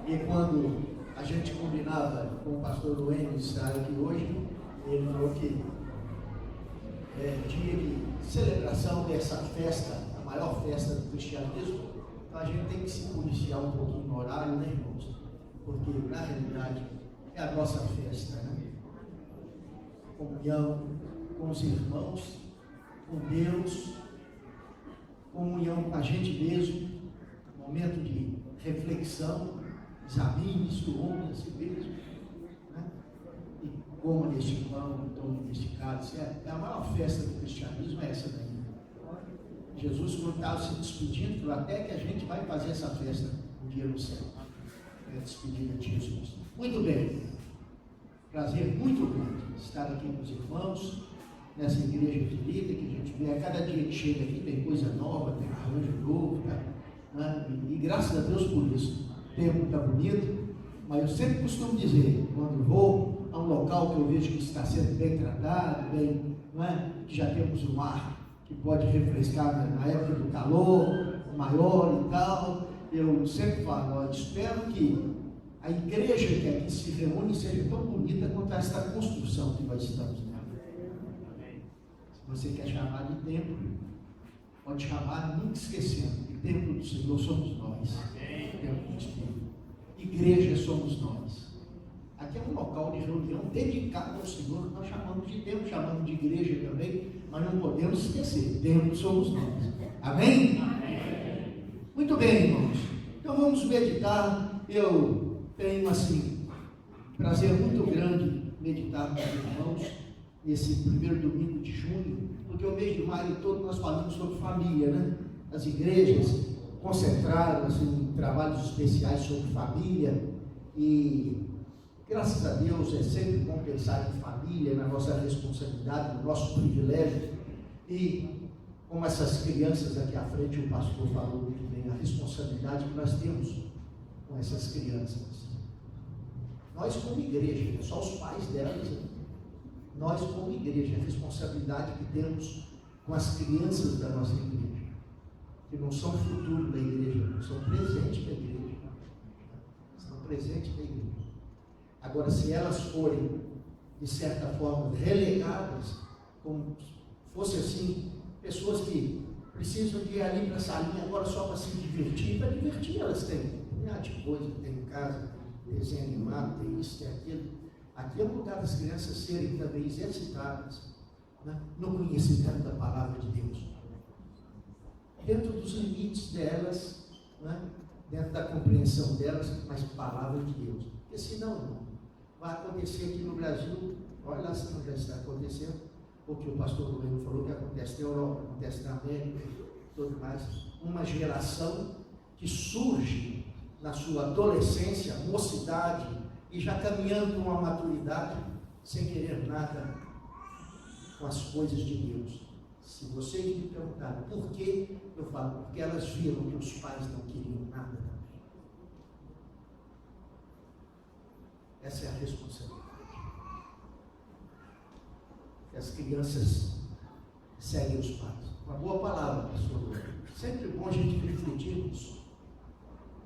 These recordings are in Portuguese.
E quando a gente combinava com o pastor Luene estar aqui hoje, ele falou que é dia de celebração dessa festa, a maior festa do cristianismo. Então a gente tem que se policiar um pouquinho no horário, né, irmãos? Porque na realidade é a nossa festa, né? Comunhão com os irmãos, com Deus, comunhão com a gente mesmo, momento de reflexão, examine-se o homem a si mesmo, né? E coma deste pão, tome deste cálice. É a maior festa do cristianismo, é essa daí. Jesus, quando estava se despedindo, falou até que a gente vai fazer essa festa um dia no céu. É a despedida de Jesus. Muito bem. Prazer muito grande estar aqui com os irmãos, nessa igreja querida, que a gente vê a cada dia que chega aqui, tem coisa nova, tem arranjo novo, né? E graças a Deus por isso. O tempo está bonito, mas eu sempre costumo dizer, quando vou a um local que eu vejo que está sendo bem tratado, bem, não é? Que já temos um ar que pode refrescar na época do calor maior e tal, eu sempre falo, ó, espero que a igreja que aqui se reúne seja tão bonita quanto esta construção que nós estamos nela. Se você quer chamar de templo, pode chamar, nunca esquecendo, que templo do Senhor somos nós, templo do Espírito. Igreja somos nós. Aqui é um local de reunião dedicado ao Senhor, nós chamamos de templo, chamamos de igreja também, mas não podemos esquecer, templo somos nós. Amém? Amém. Muito bem, irmãos. Então vamos meditar. Eu tenho, assim, prazer muito grande meditar com os irmãos nesse primeiro domingo de junho, porque o mês de maio todo nós falamos sobre família, né? As igrejas concentraram, assim, trabalhos especiais sobre família, e graças a Deus é sempre bom pensar em família, na nossa responsabilidade, no nosso privilégio, e como essas crianças aqui à frente, o pastor falou muito bem, a responsabilidade que nós temos com essas crianças. Nós como igreja, só os pais delas, nós como igreja, a responsabilidade que temos com as crianças da nossa igreja, que não são futuro da igreja, não são presente da igreja, são presente da igreja. Agora, se elas forem, de certa forma, relegadas, como fosse assim, pessoas que precisam de ir ali para a salinha agora só para se divertir, para divertir elas têm de coisa, tem em casa, desenho animado, tem isso, tem aquilo. Aqui é um lugar das crianças serem também exercitadas, né, no conhecimento da palavra de Deus, dentro dos limites delas, né, dentro da compreensão delas, mas palavra de Deus. Porque senão, não vai acontecer aqui no Brasil, olha lá se não já está acontecendo, o que o pastor Luiz falou que acontece na Europa, acontece na América, tudo mais, uma geração que surge na sua adolescência, mocidade, e já caminhando para uma maturidade, sem querer nada com as coisas de Deus. Se vocês me perguntarem por quê, eu falo, porque elas viram que os pais não queriam nada também. Essa é a responsabilidade. Que as crianças seguem os pais. Uma boa palavra, pastor. Sempre bom a gente refletir nisso.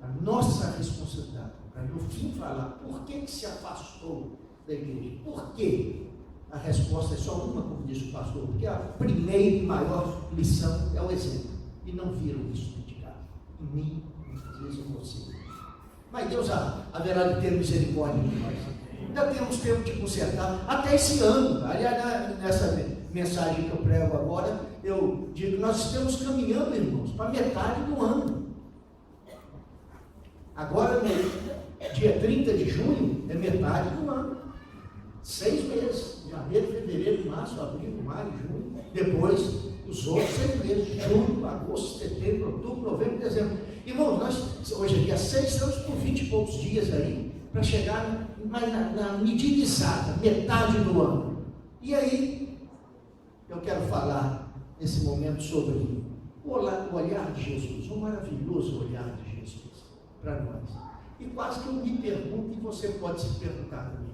A nossa responsabilidade, para no fim falar, por que se afastou da igreja? Por quê? A resposta é só uma, como diz o pastor, porque a primeira e maior lição é o exemplo. E não viram isso de casa. Em mim, muitas vezes em você. Mas Deus haverá de ter misericórdia de nós. Ainda temos tempo de consertar, até esse ano. Aliás, nessa mensagem que eu prego agora, eu digo que nós estamos caminhando, irmãos, para metade do ano. Agora, no dia 30 de junho, é metade do ano. 6 meses. Janeiro, fevereiro, março, abril, maio, junho. Depois, os outros 6 meses. Julho, agosto, setembro, outubro, novembro, dezembro. Irmãos, nós, hoje é dia 6, estamos por 20 e poucos dias aí, para chegar na medida exata, metade do ano. E aí, eu quero falar nesse momento sobre o olhar de Jesus, um maravilhoso olhar de Jesus para nós. E quase que eu me pergunto, e você pode se perguntar também.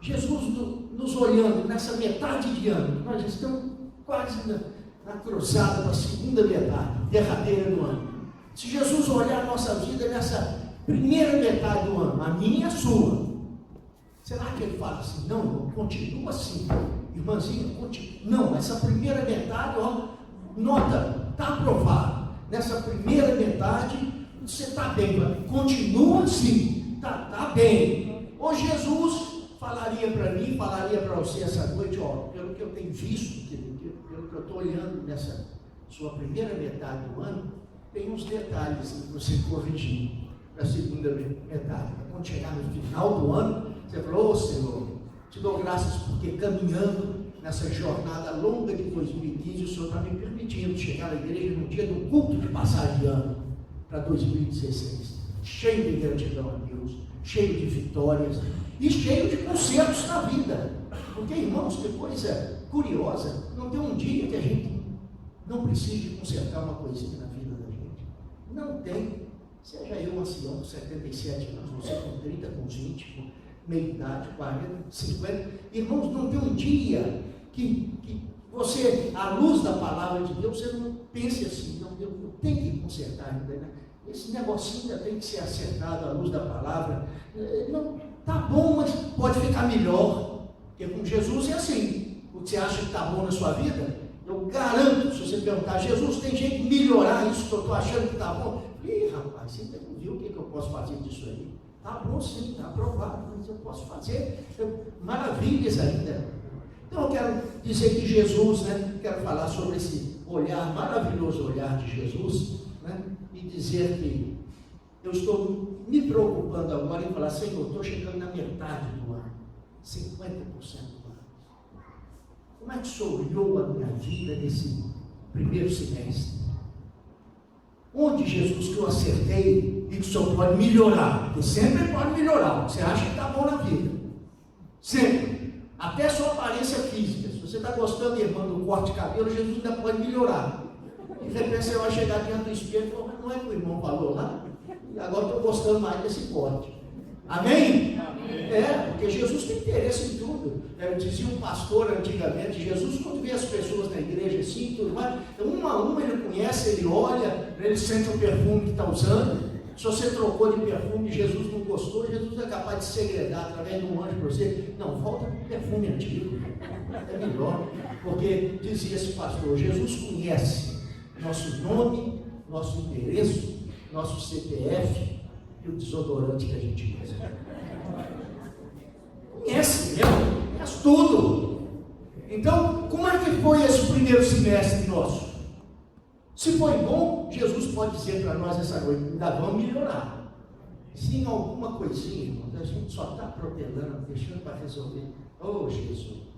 Jesus nos olhando nessa metade de ano, nós estamos quase na cruzada da segunda metade, derradeira do ano. Se Jesus olhar a nossa vida nessa primeira metade do ano, a minha e a sua. Será que ele fala assim? Não, irmão, continua assim. Irmãzinha, continua. Não, essa primeira metade, ó, nota, está aprovado. Nessa primeira metade, você está bem, continua assim, está bem. Ou Jesus falaria para mim, falaria para você essa noite, ó, pelo que eu tenho visto, pelo que eu estou olhando nessa sua primeira metade do ano, tem uns detalhes que você corrigir para a segunda metade. Quando chegar no final do ano, você falou: ô Senhor, te dou graças porque caminhando nessa jornada longa de 2015, o Senhor está me permitindo chegar à igreja no dia do culto de passagem de ano para 2016, cheio de gratidão a Deus, cheio de vitórias e cheio de concertos na vida. Porque, irmãos, que coisa curiosa, não tem um dia que a gente não precise de consertar uma coisinha na vida da gente. Não tem. Seja eu um ancião com 77 anos, você com 30, com 20, com meia idade, 40, 50. Irmãos, não tem um dia que você, à luz da palavra de Deus, você não pense assim: não, eu tenho que consertar ainda, né? Esse negocinho ainda tem que ser acertado à luz da palavra. Não, tá bom, mas pode ficar melhor. Porque com Jesus é assim: o que você acha que está bom na sua vida, eu garanto, se você perguntar: Jesus, tem jeito de melhorar isso que eu estou achando que está bom? Ih, rapaz, você ainda não viu o que eu posso fazer disso aí? Está bom sim, está aprovado, mas eu posso fazer maravilhas ainda. Então eu quero dizer que Jesus, né, quero falar sobre esse olhar, maravilhoso olhar de Jesus, né, e dizer que eu estou me preocupando agora em falar: Senhor, estou chegando na metade do ano, 50% do ano. Como é que o Senhor olhou a minha vida nesse primeiro semestre? Onde, Jesus, que eu acertei e que o Senhor pode melhorar? Porque sempre pode melhorar. Você acha que está bom na vida? Sempre. Até a sua aparência física. Se você está gostando, irmão, do corte de cabelo, Jesus ainda pode melhorar. E de repente você vai chegar diante do espelho e falar: não é que o irmão falou lá? E agora estou gostando mais desse corte. Amém? É, porque Jesus tem interesse em tudo. Dizia um pastor antigamente: Jesus, quando vê as pessoas na igreja assim, tudo mais, uma a uma ele conhece, ele olha, ele sente o perfume que está usando. Se você trocou de perfume e Jesus não gostou, Jesus é capaz de segredar através de um anjo para você: não, volta para o perfume antigo, é melhor. Porque dizia esse pastor: Jesus conhece nosso nome, nosso endereço, nosso CPF e o desodorante que a gente usa. Conhece mesmo, conhece tudo. Então, como é que foi esse primeiro semestre nosso? Se foi bom, Jesus pode dizer para nós essa noite: ainda vamos melhorar. Se em alguma coisinha, irmãos, a gente só está protelando, deixando para resolver. Oh, Jesus!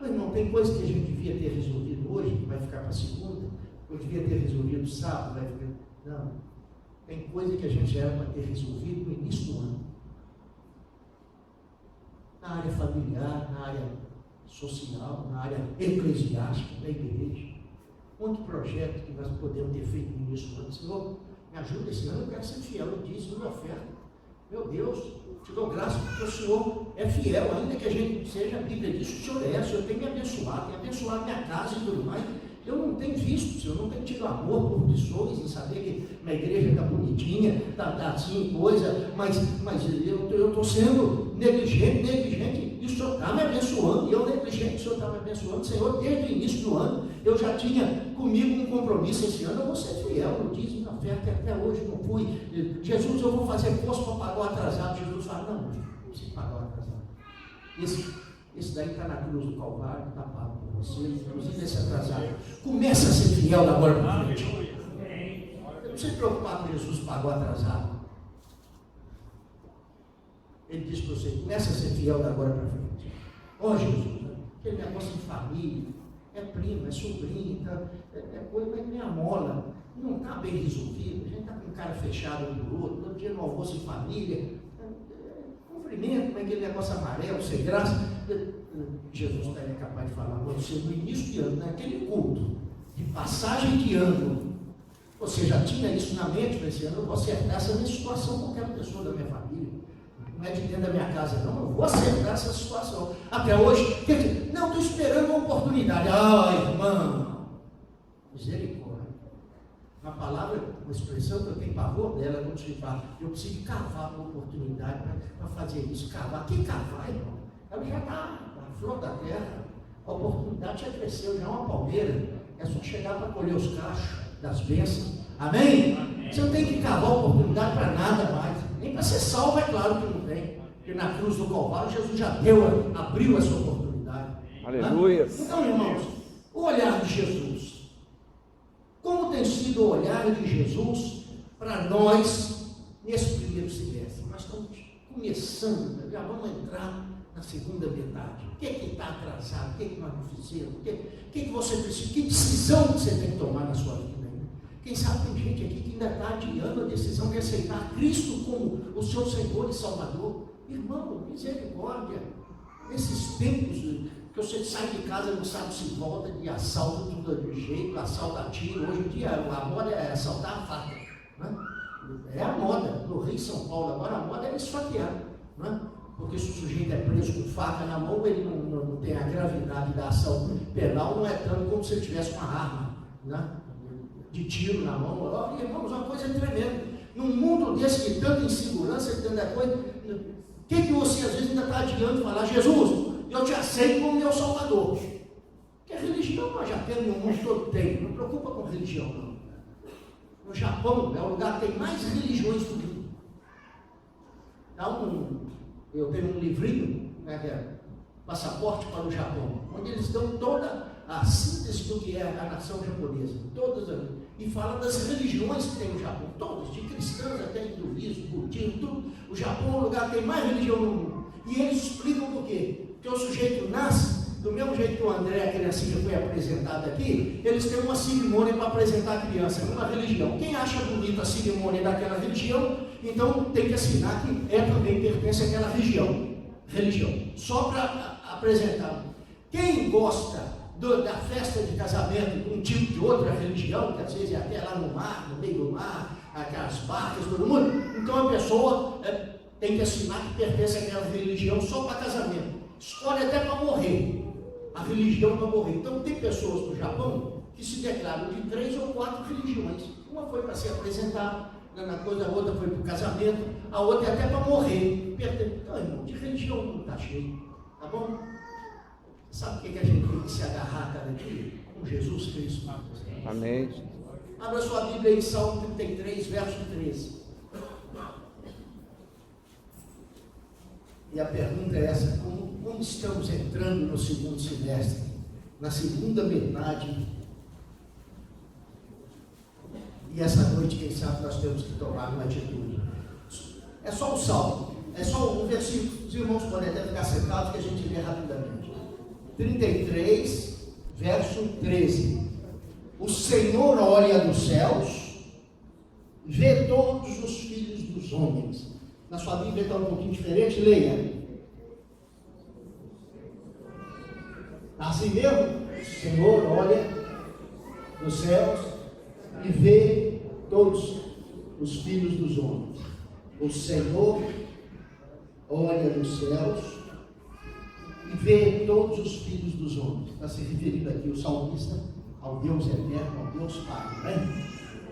Mas não tem coisa que a gente devia ter resolvido hoje, que vai ficar para segunda, ou devia ter resolvido sábado, vai ficar... Não. Tem coisa que a gente era para ter resolvido no início do ano. Na área familiar, na área social, na área eclesiástica da igreja. Quanto projeto que nós podemos ter feito no início do ano? Senhor, me ajuda esse ano, eu quero ser fiel, eu disse, minha oferta. Meu Deus, te dou graça porque o Senhor é fiel, ainda que a gente seja, a Bíblia diz, o Senhor é, o Senhor tem me abençoado, tem abençoado minha casa e tudo mais. Eu não tenho visto, Senhor, não tenho tido amor por pessoas, em saber que minha igreja está bonitinha, está assim, coisa, mas eu estou sendo negligente, e o Senhor está me abençoando, e eu negligente, o Senhor está me abençoando. Senhor, desde o início do ano, eu já tinha comigo um compromisso esse ano: eu vou ser fiel, eu disse na oferta, até hoje não fui. Jesus, eu vou fazer força para pagar o atrasado. Jesus fala: não você pagar o atrasado. Esse daí está na cruz do Calvário, está pago por você, inclusive esse atrasado. Começa a ser fiel da agora para frente. Não se preocupar com Jesus pagar o atrasado. Ele diz para você: começa a ser fiel da agora para frente. Ó Jesus, aquele negócio de família, é primo, é sobrinho, é coisa, mas nem a mola, não está bem resolvido. A gente está com cara fechado um do outro, todo dia no almoço em família. Cumprimento, mas aquele negócio amarelo, sem graça. Jesus estaria capaz de falar para você no início de ano, naquele culto de passagem de ano. Você já tinha isso na mente para esse ano: eu vou acertar essa minha situação com qualquer pessoa da minha família. Não é de dentro da minha casa, não. Eu vou acertar essa situação. Até hoje, não, estou esperando uma oportunidade. Ai, irmão, misericórdia. Uma palavra, uma expressão que eu tenho pavor dela quando se fala, eu preciso cavar uma oportunidade para fazer isso. Cavar, que cavar, irmão? Ela já está na flor da terra, a oportunidade já cresceu, já é uma palmeira, é só chegar para colher os cachos das bênçãos. Amém? Você não tem que cavar a oportunidade para nada mais, nem para ser salvo, é claro que não tem, porque na cruz do Calvário Jesus já abriu essa oportunidade. Aleluia. Então, irmãos, o olhar de Jesus. Como tem sido o olhar de Jesus para nós nesse primeiro semestre? Nós estamos começando, já vamos entrar na segunda metade. O que está atrasado? O que nós não fizemos? O que você precisa? Que decisão que você tem que tomar na sua vida? Quem sabe tem gente aqui que ainda está adiando a decisão de aceitar Cristo como o seu Senhor e Salvador. Irmão, misericórdia. Nesses tempos que você sai de casa e não sabe se volta de assalto, tudo de jeito, assalto a tiro. Hoje em dia a moda é assaltar a faca, né? É a moda. No Rio e São Paulo agora a moda é esfaquear, né? Porque se o sujeito é preso com faca na mão, ele não tem a gravidade da ação penal, não é tanto como se ele tivesse uma arma, né? De tiro na mão. Oh, irmãos, uma coisa tremenda. Num mundo desse de tanta insegurança e tanta coisa, o que você às vezes ainda está adiando falar? Jesus, eu te aceito como meu Salvador. Porque a religião nós já temos no mundo todo, tem. Não preocupa com religião, não. No Japão é o lugar que tem mais religiões do mundo. Então, eu tenho um livrinho, né, que é Passaporte para o Japão, onde eles dão toda a síntese do que é a nação japonesa, e fala das religiões que tem no Japão, todas, de cristãs até hinduísmo, budismo, tudo. O Japão é o lugar que tem mais religião no mundo. E eles explicam por quê? Porque o sujeito nasce, do mesmo jeito que o André, a criancinha, foi apresentado aqui, eles têm uma cerimônia para apresentar a criança, uma religião. Quem acha bonita a cerimônia daquela religião, então tem que assinar que também pertence àquela religião. Só para apresentar. Quem gosta da festa de casamento de um tipo de outra religião, que às vezes é até lá no mar, no meio do mar, aquelas barcas, todo mundo, então a pessoa tem que assinar que pertence àquela religião só para casamento. Escolhe até para morrer, a religião para morrer. Então tem pessoas no Japão que se declaram de 3 ou 4 religiões. Uma foi para ser apresentada na coisa, a outra foi para o casamento, a outra é até para morrer. Então, irmão, de religião não está cheio, tá bom? Sabe o que a gente tem que se agarrar cada dia? Com Jesus Cristo. Amém. Abra sua Bíblia em Salmo 33, verso 13. E a pergunta é essa: como estamos entrando no segundo semestre, na segunda metade? E essa noite, quem sabe, nós temos que tomar uma atitude. É só o salmo, é só um versículo. Os irmãos podem até ficar sentados que a gente lê rapidamente. 33, verso 13. O Senhor olha dos céus, vê todos os filhos dos homens. Na sua Bíblia está um pouquinho diferente, leia. Assim mesmo, o Senhor olha dos céus e vê todos os filhos dos homens. O Senhor olha dos céus e vê todos os filhos dos homens. Está se referindo aqui o salmista ao Deus eterno, ao Deus Pai, né?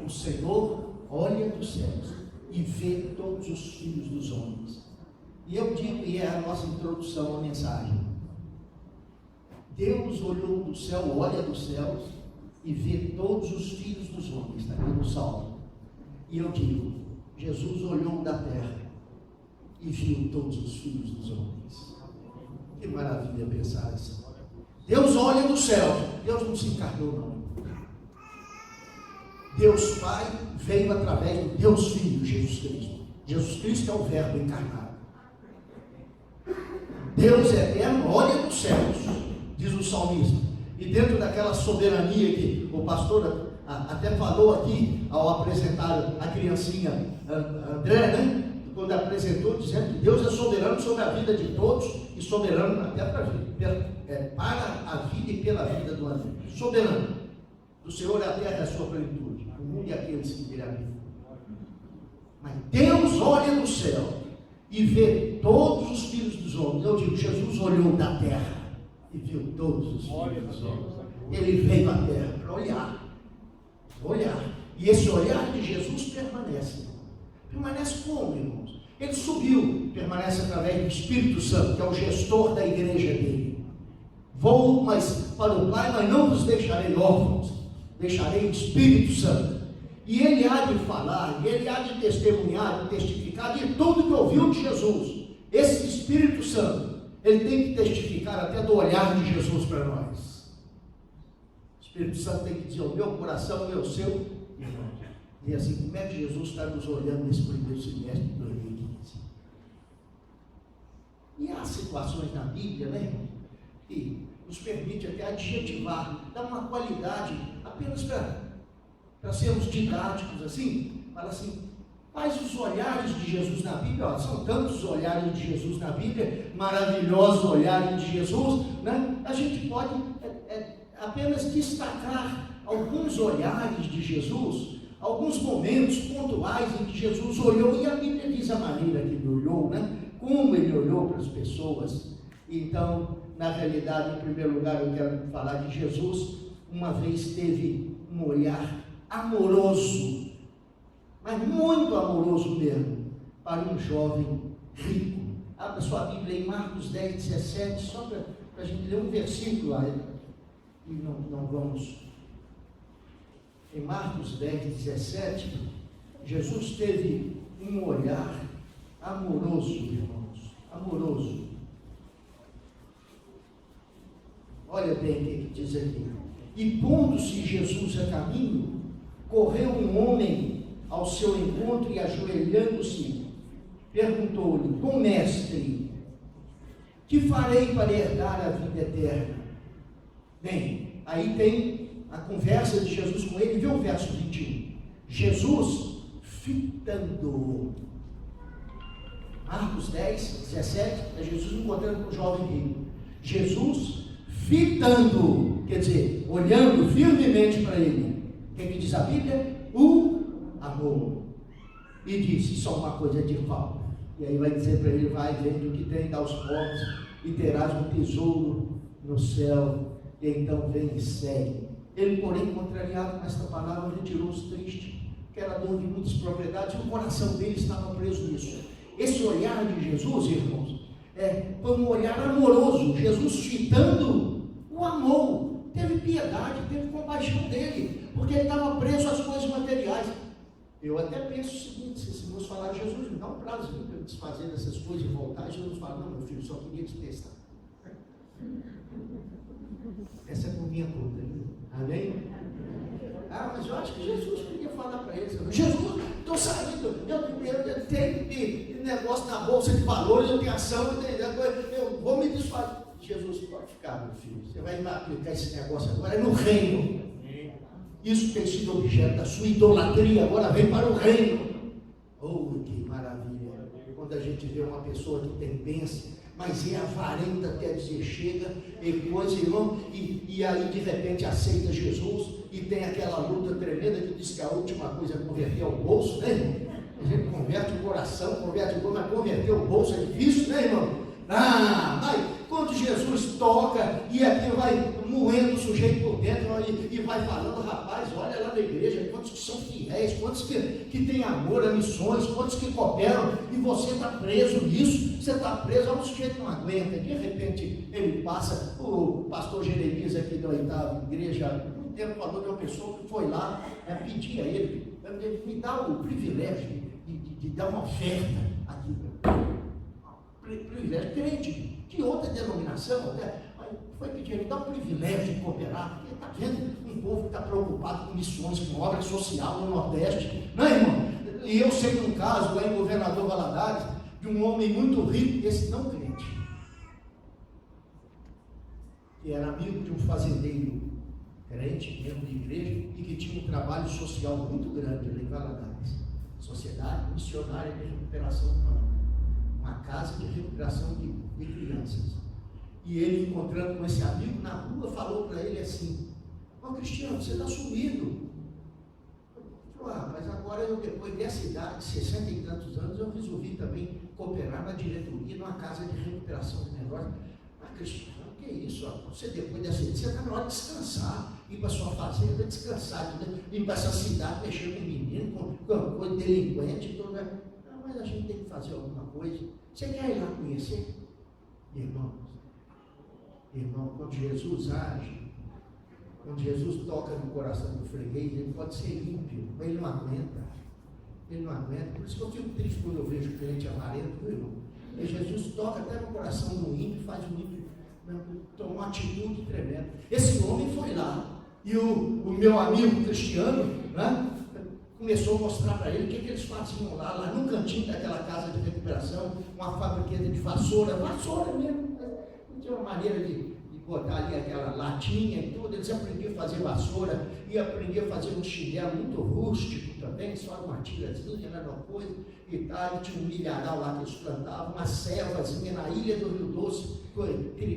O Senhor olha dos céus e vê todos os filhos dos homens. E eu digo, e é a nossa introdução à mensagem: Deus olhou do céu, olha dos céus e vê todos os filhos dos homens. Está aqui no Salmo. E eu digo, Jesus olhou da terra e viu todos os filhos dos homens. Que maravilha pensar isso. Deus olha do céu. Deus não se encarnou, não. Deus Pai veio através do Deus Filho, Jesus Cristo. Jesus Cristo é o Verbo encarnado. Deus eterno olha dos céus, diz o salmista. E dentro daquela soberania que o pastor até falou aqui, ao apresentar a criancinha André, né? Quando apresentou, dizendo que Deus é soberano sobre a vida de todos e soberano até para a vida e pela vida do André. Soberano. Do Senhor a terra é a sua plenitude, o mundo e aqueles que nele habitam. Mas Deus olha do céu e vê todos os filhos dos homens. Eu digo, Jesus olhou da terra e viu todos os filhos dos homens. Ele veio à terra para olhar. E esse olhar de Jesus permanece. Permanece como, irmãos? Ele subiu, permanece através do Espírito Santo, que é o gestor da igreja dele. Vou para o Pai, mas não vos deixarei órfãos, deixarei o Espírito Santo. E ele há de falar, e ele há de testemunhar, de testificar de tudo que ouviu de Jesus. Esse Espírito Santo, ele tem que testificar até do olhar de Jesus para nós. O Espírito Santo tem que dizer o meu coração e o seu, irmão. E assim, como é que Jesus está nos olhando nesse primeiro semestre de 2015? E há situações na Bíblia, né, irmão, que nos permite até adjetivar, dar uma qualidade apenas para sermos didáticos, assim, fala assim, quais os olhares de Jesus na Bíblia? Ó, são tantos os olhares de Jesus na Bíblia, maravilhosos olhares de Jesus, né? A gente pode apenas destacar alguns olhares de Jesus, alguns momentos pontuais em que Jesus olhou, e a Bíblia diz a maneira que ele olhou, né? Como ele olhou para as pessoas. Então, na realidade, em primeiro lugar, eu quero falar de Jesus. Uma vez teve um olhar amoroso, mas muito amoroso mesmo, para um jovem rico. Abra sua Bíblia em Marcos 10, 17, só para a gente ler um versículo lá, e não vamos. Em Marcos 10, 17, Jesus teve um olhar amoroso, irmãos, amoroso. Olha bem o que diz aqui. E pondo-se Jesus a caminho, correu um homem ao seu encontro e, ajoelhando-se, perguntou-lhe: bom mestre, que farei para herdar a vida eterna? Bem, aí tem a conversa de Jesus com ele. Vê o verso 21. Jesus fitando. Marcos 10, 17, é Jesus encontrando com o jovem rico. Jesus fitando, quer dizer, olhando firmemente para ele. O que diz a Bíblia? O amor. E disse: só uma coisa de falta. E aí vai dizer para ele: vai, vende o que tem, dá aos pobres, e terás um tesouro no céu. E então vem e segue. Ele, porém, contrariado com esta palavra, retirou-se triste, que era dono de muitas propriedades, e o coração dele estava preso nisso. Esse olhar de Jesus, irmãos, foi um olhar amoroso. Jesus fitando o amor, teve piedade, teve compaixão dele, porque ele estava preso às coisas materiais. Eu até penso o seguinte: se esse moço falar, Jesus, me dá um prazo para eu desfazer dessas coisas e voltar, e Jesus fala: não, meu filho, só queria te testar. Essa é por minha conta, né? Amém? Ah, mas eu acho que Jesus podia falar para ele: Jesus, estou saindo, eu tenho negócio na bolsa de valores, eu tenho ação, eu vou me desfazer. Jesus, pode ficar, meu filho, você vai aplicar esse negócio agora no reino. Isso tem sido objeto da sua idolatria, agora vem para o reino. Oh, que maravilha! Quando a gente vê uma pessoa que tem bênção, mas é avarenta até dizer chega, e coisa, irmão, e aí de repente aceita Jesus, e tem aquela luta tremenda que diz que a última coisa é converter o bolso, né, irmão? A gente converte o coração, converte o bolso, mas converter o bolso é difícil, né, irmão? Mas quando Jesus toca, e aqui vai moendo o sujeito por dentro, e vai falando: rapaz, olha lá na igreja, quantos que são fiéis, quantos que têm amor a missões, quantos que cooperam, e você está preso nisso, você está preso, o sujeito não aguenta. De repente ele passa. O pastor Jeremias aqui da 8ª igreja, um tempo falou de uma pessoa que foi lá, pedir a ele: me dá o privilégio de dar uma oferta aqui. Privilégio crente, de outra denominação, até, foi pedir, ele dá o privilégio de cooperar, porque está vendo um povo que está preocupado com missões, com obra social no Nordeste, não é, irmão? E eu sei de um caso lá em Governador Valadares, de um homem muito rico, esse não crente, que era amigo de um fazendeiro crente, membro de igreja, e que tinha um trabalho social muito grande lá em Valadares, Sociedade Missionária de Recuperação Humana, uma casa de recuperação de crianças. E ele, encontrando com esse amigo na rua, falou para ele assim: ô Cristiano, você está sumido. Falou: mas agora eu, depois dessa idade, 60 e tantos anos, eu resolvi também cooperar na diretoria, numa casa de recuperação de negócios. Cristiano, que é isso, rapaz? você depois dessa você está na hora de descansar, ir para sua fazenda, descansar, ir para essa cidade, mexer com menino, com delinquente, tudo. Não, mas a gente tem que fazer alguma coisa. Você quer ir lá conhecer? Irmão, quando Jesus age, quando Jesus toca no coração do freguês, ele pode ser ímpio, mas ele não aguenta. Ele não aguenta. Por isso que eu fico triste quando eu vejo o crente avarento, meu irmão. E Jesus toca até no coração do ímpio, faz o ímpio tomar uma atitude tremenda. Esse homem foi lá, e o meu amigo Cristiano, né, começou a mostrar para ele o que eles faziam lá no cantinho daquela casa de recuperação, uma fabriqueta de vassoura mesmo. Tinha uma maneira de botar ali aquela latinha e tudo. Eles aprendiam a fazer vassoura e aprendiam a fazer um chinelo muito rústico também, só uma tirazinha, uma coisa e tal. E tinha um milharal lá que eles plantavam, uma selvazinha na ilha do Rio Doce,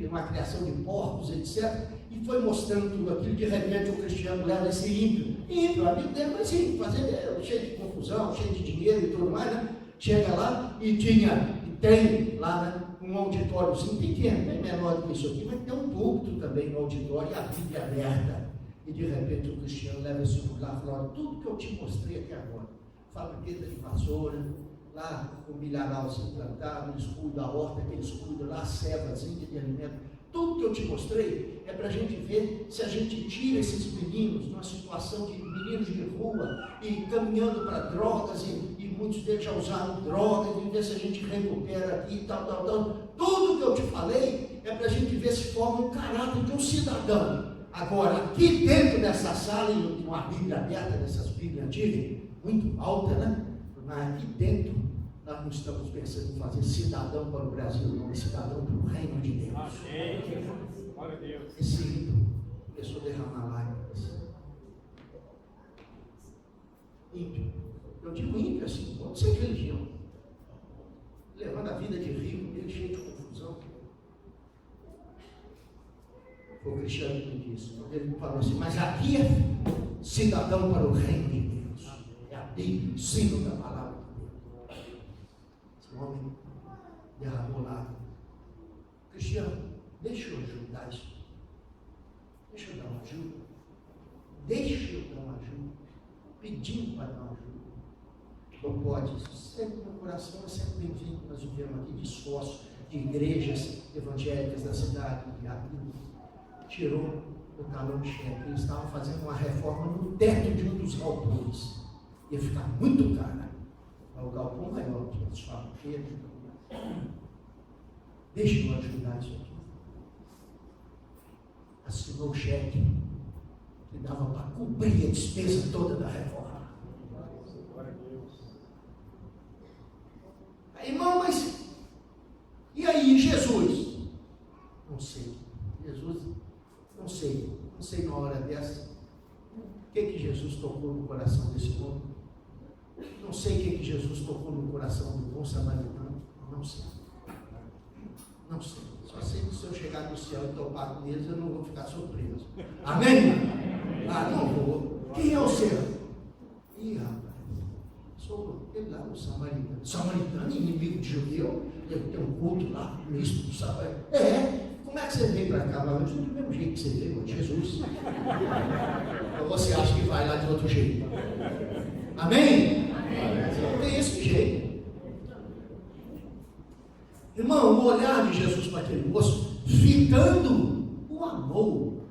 uma criação de porcos, etc. E foi mostrando tudo aquilo. De repente o Cristiano leva esse ímpio, amigo dele, mas sim, fazendo cheio de confusão, cheio de dinheiro e tudo mais, né? Chega lá e tem lá, né, um auditóriozinho pequeno, bem menor do que isso aqui, mas tem um púlpito também no auditório e a Bíblia aberta. E de repente o Cristiano leva esse lugar e fala: tudo que eu te mostrei aqui agora, fabriqueta de vassoura, lá o milharalzinho plantado, eles cuidam da horta que eles cuidam, lá a cevazinha de alimento, tudo que eu te mostrei é para a gente ver se a gente tira esses meninos numa situação de meninos de rua e caminhando para drogas e muitos deles já usaram drogas, e ver se a gente recupera aqui e tal. Tudo que eu te falei é para a gente ver se forma um caráter de um cidadão. Agora, aqui dentro dessa sala, e uma Bíblia aberta, dessas Bíblias antigas, muito alta, né? Mas aqui dentro, nós não estamos pensando em fazer cidadão para o Brasil, não, cidadão para o reino de Deus. Glória a Deus. Esse ímpio começou a derramar lágrimas. Ímpio. Eu digo ímpio assim, pode ser religião. Levando a vida de rico, dele cheio de confusão. Foi o Cristiano que me disse. Ele falou assim: mas aqui é cidadão para o reino de Deus. É a Bíblia, o ensino da palavra de Deus. Esse homem derramou lágrimas. Cristiano, deixa eu ajudar isso. Deixa eu dar uma ajuda. Deixa eu dar uma ajuda. Pedindo para dar uma ajuda. Não pode. Sempre no coração é sempre bem-vindo. Nós vivemos aqui de esforço de igrejas evangélicas da cidade de Abril. Tirou o talão de cheque. Eles estavam fazendo uma reforma no teto de um dos galpões. Ia ficar muito caro. O galpão maior, que eles falam, deixa eu ajudar isso aqui. Assinou o cheque que dava para cobrir a despesa toda da reforma. Aí, irmão, mas e aí, Jesus? Não sei. Jesus, não sei na hora dessa o que Jesus tocou no coração desse homem. Não sei o que Jesus tocou no coração do bom samaritano. Não sei. Só sei que se eu chegar no céu e topar com eles, eu não vou ficar surpreso. Amém? Ah, não vou. Quem é o céu? Ih, rapaz, sou ele lá, o samaritano. Samaritano, inimigo de judeu, deve ter um culto lá, misto do samaritano. Como é que você veio para cá? Mas do mesmo jeito que você veio, Jesus. Ou você acha que vai lá de outro jeito? Amém? Não tem esse jeito. Irmão, o olhar de Jesus para aquele moço, fitando o amor.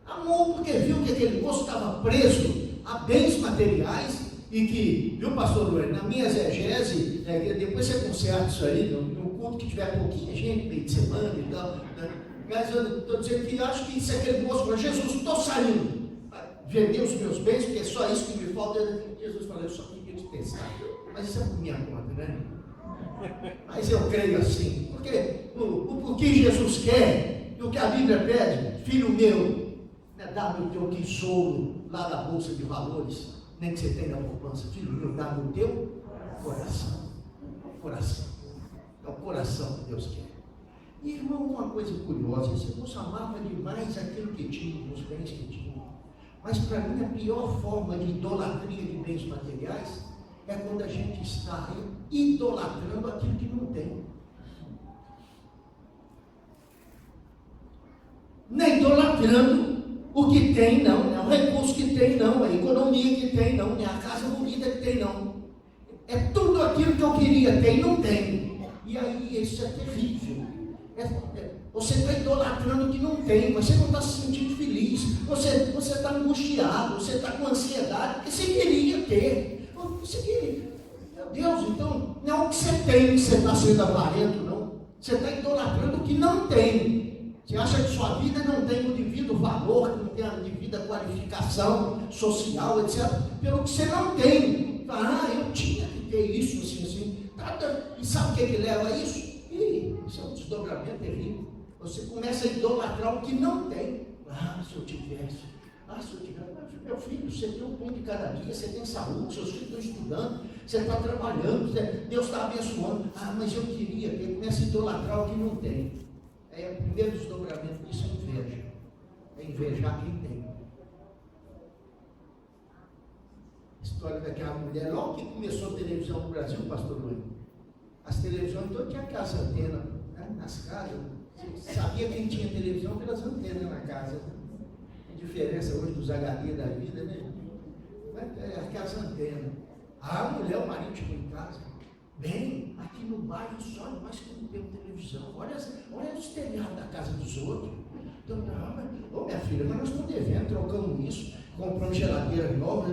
Amor porque viu que aquele moço estava preso a bens materiais e que, viu, pastor Luiz, na minha exegese, depois você conserta isso aí, no culto que tiver pouquinha gente, meio de semana e tal, né? Mas eu estou dizendo que acho que se aquele moço falou: Jesus, estou saindo, vender os meus bens, porque é só isso que me falta. Jesus falou: eu só queria te testar. Mas isso é por minha conta, né? Mas eu creio assim, porque o que Jesus quer, e o que a Bíblia pede, filho meu, dá-me o teu tesouro lá da bolsa de valores, nem que você tenha na poupança, filho meu, dá-me o teu coração. É o coração que Deus quer. E irmão, uma coisa curiosa, esse moço amava demais aquilo que tinha, os bens que tinha. Mas para mim a pior forma de idolatria de bens materiais é quando a gente está idolatrando aquilo que não tem. nem idolatrando o que tem, não, é o recurso que tem, não, é a economia que tem, não, é a casa bonita que tem, não. É tudo aquilo que eu queria ter e não tenho. E aí, isso é terrível. Você está idolatrando o que não tem, você não está se sentindo feliz, você está angustiado, você está com ansiedade, porque você queria ter. Você queria. Meu Deus, então, não é o que você tem que você está sendo avarento, não. Você está idolatrando o que não tem. Você acha que sua vida não tem o devido valor, não tem a devida qualificação social, etc., pelo que você não tem. Eu tinha que ter isso, assim. E sabe o que leva a isso? Isso é um desdobramento terrível. Você começa a idolatrar o que não tem. Se eu tivesse. Meu filho, você tem um pão de cada dia, você tem saúde, seus filhos estão estudando, você está trabalhando, Deus está abençoando. Mas eu queria ter. Começa a idolatrar o que não tem. O primeiro desdobramento disso é inveja. É invejar quem tem. A história daquela mulher, logo que começou a televisão no Brasil, pastor Luiz, as televisões todas tinham aquelas antenas, né, nas casas. Você sabia quem tinha televisão pelas antenas na casa. A diferença hoje dos HD da vida, né? Aquelas antenas. A mulher, o marido chegou em casa. Bem, aqui no bairro só nós que não temos televisão. Olha os telhados da casa dos outros. Então, minha filha, mas nós estamos devendo, trocamos isso, compramos geladeira nova.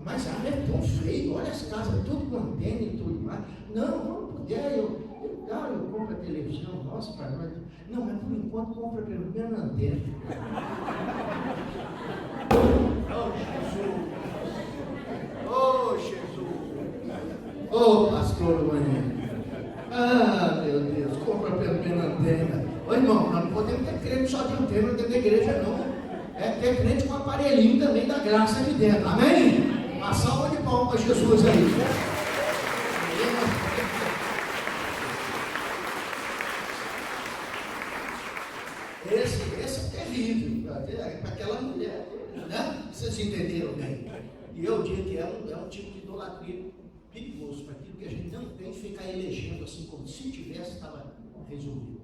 Mas é tão feio, olha as casas, tudo com antena e tudo mais. Não, quando puder, eu compro a televisão nossa para nós. Não, mas por enquanto compra pelo menos a antena. Oh, Jesus! Oh, pastor Luiz! Meu Deus, compra pelo menos a antena. Ô irmão, nós não podemos ter crente só de antena dentro da igreja, não. É ter crente com aparelhinho também da graça aqui dentro, amém? Uma salva de palmas para Jesus aí. Esse é terrível para aquela mulher, né? Vocês entenderam bem? E eu digo que é um tipo de idolatria perigoso para aquilo que a gente não tem, ficar elegendo assim como se tivesse, estava resolvido.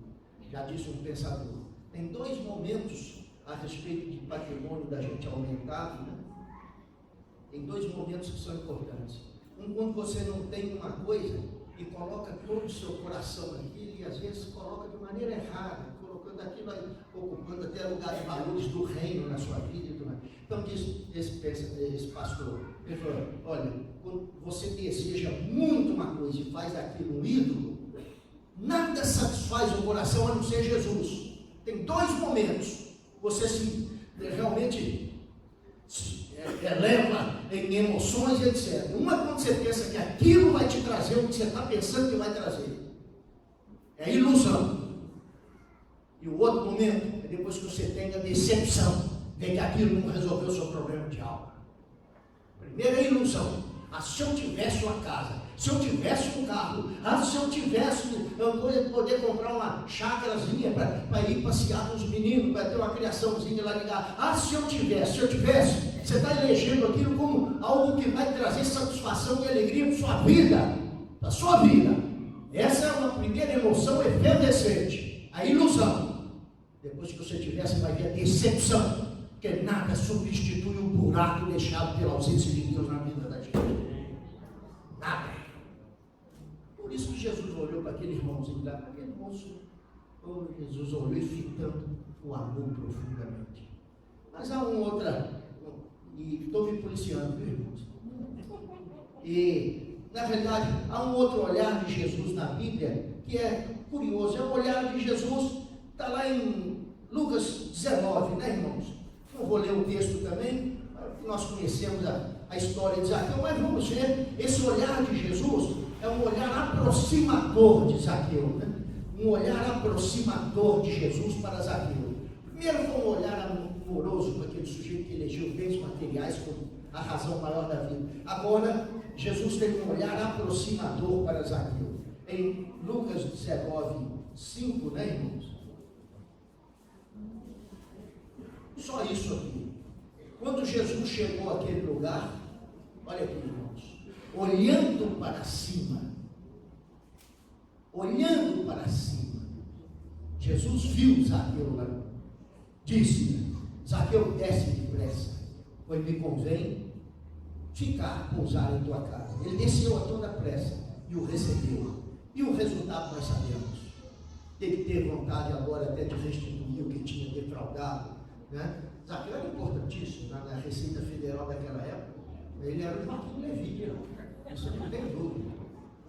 Já disse um pensador. Tem dois momentos a respeito de patrimônio da gente aumentado, né? Tem dois momentos que são importantes. Um, quando você não tem uma coisa e coloca todo o seu coração naquilo, e às vezes coloca de maneira errada, colocando aquilo aí, ocupando até lugar de valores do reino na sua vida e tudo mais. Então diz esse pastor, ele falou, olha, quando você deseja muito uma coisa e faz daquilo um ídolo, nada satisfaz o coração a não ser Jesus. Tem dois momentos, você realmente eleva em emoções e etc. Uma é quando você pensa que aquilo vai te trazer o que você está pensando que vai trazer. É ilusão. E o outro momento é depois que você tem a decepção, vê que aquilo não resolveu o seu problema de alma. Primeiro é a ilusão. Se eu tivesse uma casa, se eu tivesse um carro, se eu tivesse, eu poder comprar uma chácarazinha para ir passear com os meninos, para ter uma criaçãozinha lá ligar. Se eu tivesse, você está elegendo aquilo como algo que vai trazer satisfação e alegria para sua vida, para sua vida. Essa é uma primeira emoção efervescente, a ilusão. Depois que você tiver, você vai ver a decepção, porque nada substitui o buraco deixado pela ausência de Deus na vida da gente. Nada. Por isso que Jesus olhou para aquele irmãozinho lá, para aquele moço. Jesus olhou e fitando o amor profundamente. Mas há uma outra, e estou me policiando, viu, irmãos? E, na verdade, há um outro olhar de Jesus na Bíblia que é curioso. É o olhar de Jesus, está lá em Lucas 19, né, irmãos? Não vou ler o texto também, nós conhecemos a história de Zaqueu, mas vamos ver, esse olhar de Jesus é um olhar aproximador de Zaqueu, né? Um olhar aproximador de Jesus para Zaqueu. Primeiro foi um olhar amoroso para aquele sujeito que elegeu bens materiais como a razão maior da vida. Agora, Jesus teve um olhar aproximador para Zaqueu. Em Lucas 19, 5, né, irmãos? Só isso aqui. Quando Jesus chegou àquele lugar, olha aqui, irmãos, olhando para cima, Jesus viu Zaqueu lá. disse: Zaqueu, desce depressa, pois me convém pousar em tua casa. Ele desceu a toda pressa e o recebeu. E o resultado nós sabemos. Ele teve vontade agora até de restituir o que tinha defraudado, né? Zaqueu era importantíssimo na Receita Federal daquela época. Ele era o Joaquim Levi, isso não tem dúvida.